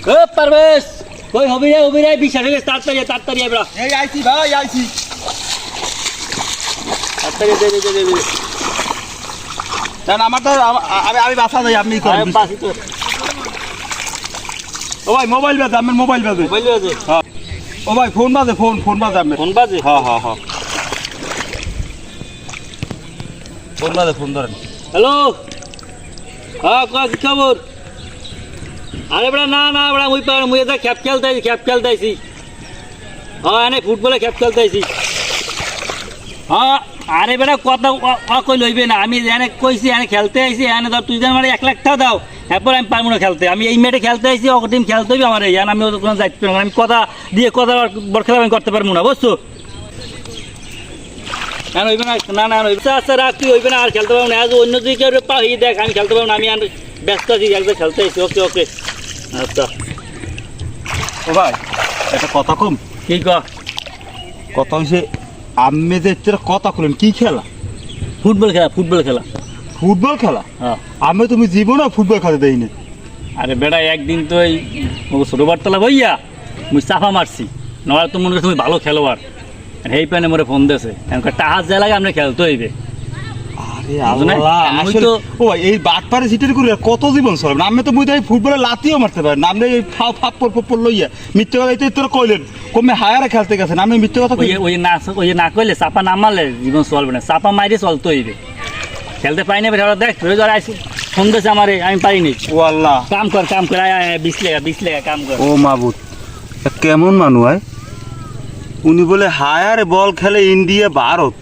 ও পারবেশ কই হবি রে বিশাল হয়ে তাড়াতাড়ি এবড়া এই আইছি ভাই আইছি তাড়াতাড়ি দে না আমারটা আমি বাসা যাই আপনি করেন বাসি তো ও ভাই মোবাইল বাজে আমার মোবাইল বাজে হ্যাঁ ও ভাই ফোন বাজে ফোন বাজে আমার ফোন বাজে হ্যাঁ ফোন বাজে ফোন ধরেন হ্যালো হ্যাঁ কি খবর আরে বড়া না বড়া মুই এটা খেপ খেলতেছি হ্যাঁ এনে ফুটবলে খেপ খেলতেছি হ্যাঁ আরে বেটা কথা কই লইবে না আমি এনে কইছি এনে খেলতে আইছি এনে ধর তুই যেন মানে 1 লাখ টাকা দাও এরপর আমি পারবো না খেলতে আমি এই মেয়েটা খেলতে আইছি ও টিম খেলতে হবে আমার এই আমি কোনো দায়িত্ব না আমি কথা দিয়ে কথা বড় খেলা আমি করতে পারবো না বুঝছো কেন হইবে না আচ্ছা রাখ তুই হইবে না আর খেলতে পারবো না আজ অন্য দিকে পাহি দেখ আমি খেলতে পারবো না আমি আর ব্যস্ত আছি একদম খেলতে আইছি ওকে আচ্ছা ও ভাই একটা কথা কম কি কথা হইছে আমি যে কথা কইলেন কি খেলা ফুটবল খেলা ফুটবল খেলা হ্যাঁ আমি তুমি জীবনে ফুটবল খেলতে দেই না আরে বেটা একদিন তো এই ছোট বার্তালা ভাইয়া মুই চাপা মারছি নয় তো মনে করছি তুমি ভালো খেলোয়াড় এই প্যানে মোরে ফোন দিয়েছে এমন টাহাজ যা লাগে আমরা খেলতে হইবে আরে আল্লাহ আসলে ও এই বাটপারে সিটের করে কত জীবন চলবে আমি তো বুঝাই ফুটবলে লাতিও মারতে পারি না আপনি এই ফাপ পর লইয়া মিথ্যে কথা এই তোরা কইলেন কমে হায়ারে খেলতে গেছেন আমি মিথ্যে কথা কই ওই না কইলে চাপা না মারলে জীবন চলবে না চাপা মাইরে চলতে হইবে খেলতে পাই না বেটা দেখ তুই ধর আইসি ফোন দিয়েছে আমারে আমি পারিনি ও আল্লাহ কাম কর আয় 20 টাকা কাম কর ও মাবুত কেমন মানুষ হয় উনি বলে হায়ারে বল খেলে ইন্ডিয়া ভারত